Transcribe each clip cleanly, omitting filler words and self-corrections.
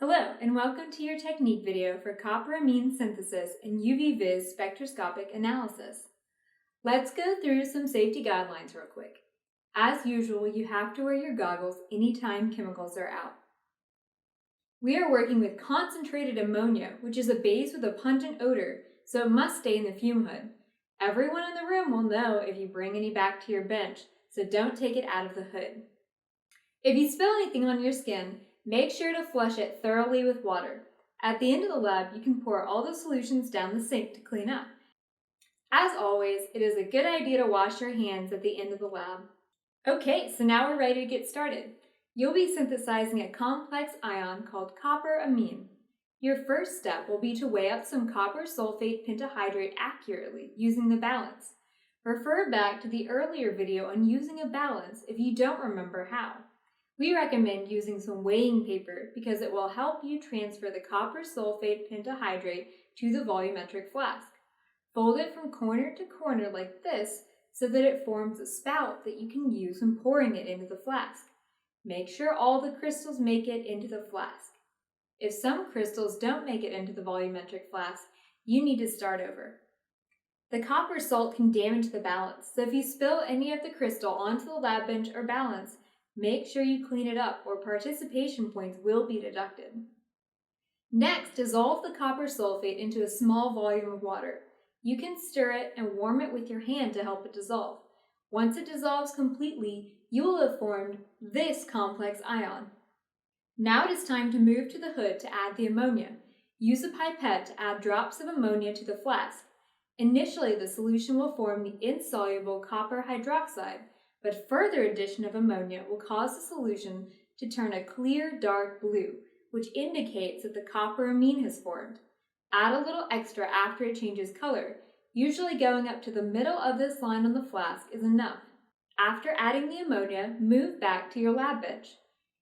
Hello, and welcome to your technique video for copper amine synthesis and UV-Vis spectroscopic analysis. Let's go through some safety guidelines real quick. As usual, you have to wear your goggles anytime chemicals are out. We are working with concentrated ammonia, which is a base with a pungent odor, so it must stay in the fume hood. Everyone in the room will know if you bring any back to your bench, so don't take it out of the hood. If you spill anything on your skin, make sure to flush it thoroughly with water. At the end of the lab, you can pour all the solutions down the sink to clean up. As always, it is a good idea to wash your hands at the end of the lab. Okay, so now we're ready to get started. You'll be synthesizing a complex ion called copper amine. Your first step will be to weigh up some copper sulfate pentahydrate accurately using the balance. Refer back to the earlier video on using a balance if you don't remember how. We recommend using some weighing paper because it will help you transfer the copper sulfate pentahydrate to the volumetric flask. Fold it from corner to corner like this so that it forms a spout that you can use when pouring it into the flask. Make sure all the crystals make it into the flask. If some crystals don't make it into the volumetric flask, you need to start over. The copper salt can damage the balance, so if you spill any of the crystal onto the lab bench or balance, make sure you clean it up or participation points will be deducted. Next, dissolve the copper sulfate into a small volume of water. You can stir it and warm it with your hand to help it dissolve. Once it dissolves completely, you will have formed this complex ion. Now it is time to move to the hood to add the ammonia. Use a pipette to add drops of ammonia to the flask. Initially, the solution will form the insoluble copper hydroxide, but further addition of ammonia will cause the solution to turn a clear dark blue, which indicates that the copper amine has formed. Add a little extra after it changes color. Usually going up to the middle of this line on the flask is enough. After adding the ammonia, move back to your lab bench.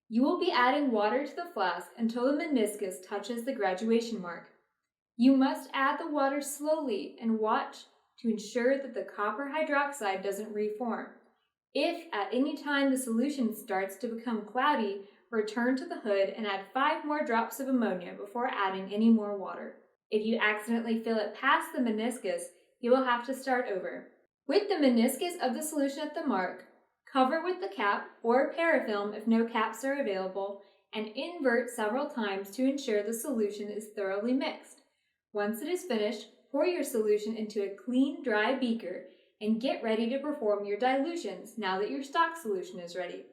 You will be adding water to the flask until the meniscus touches the graduation mark. You must add the water slowly and watch to ensure that the copper hydroxide doesn't reform. If at any time the solution starts to become cloudy, return to the hood and add 5 more drops of ammonia before adding any more water. If you accidentally fill it past the meniscus, you will have to start over. With the meniscus of the solution at the mark, cover with the cap or parafilm if no caps are available, and invert several times to ensure the solution is thoroughly mixed. Once it is finished, pour your solution into a clean, dry beaker and get ready to perform your dilutions now that your stock solution is ready.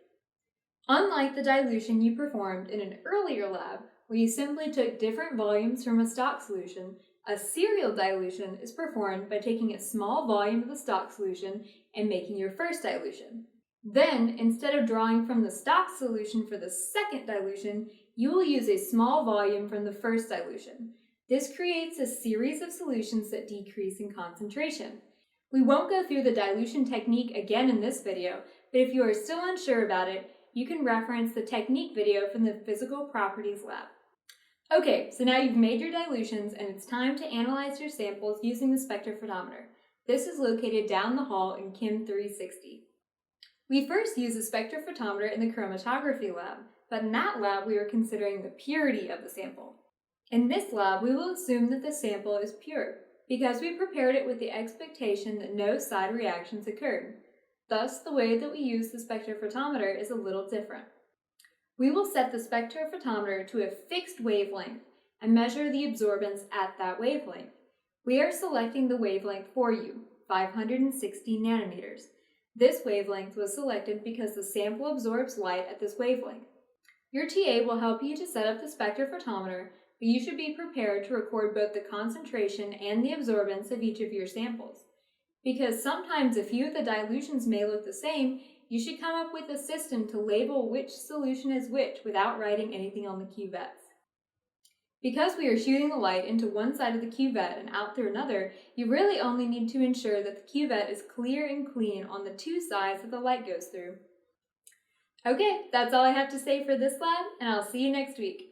Unlike the dilution you performed in an earlier lab, where you simply took different volumes from a stock solution, a serial dilution is performed by taking a small volume of the stock solution and making your first dilution. Then, instead of drawing from the stock solution for the second dilution, you will use a small volume from the first dilution. This creates a series of solutions that decrease in concentration. We won't go through the dilution technique again in this video, but if you are still unsure about it, you can reference the technique video from the physical properties lab. Okay, so now you've made your dilutions and it's time to analyze your samples using the spectrophotometer. This is located down the hall in Chem 360. We first use the spectrophotometer in the chromatography lab, but in that lab we are considering the purity of the sample. In this lab, we will assume that the sample is pure, because we prepared it with the expectation that no side reactions occurred. Thus, the way that we use the spectrophotometer is a little different. We will set the spectrophotometer to a fixed wavelength and measure the absorbance at that wavelength. We are selecting the wavelength for you, 560 nanometers. This wavelength was selected because the sample absorbs light at this wavelength. Your TA will help you to set up the spectrophotometer, but you should be prepared to record both the concentration and the absorbance of each of your samples. Because sometimes a few of the dilutions may look the same, you should come up with a system to label which solution is which without writing anything on the cuvettes. Because we are shooting the light into one side of the cuvette and out through another, you really only need to ensure that the cuvette is clear and clean on the 2 sides that the light goes through. Okay, that's all I have to say for this lab, and I'll see you next week.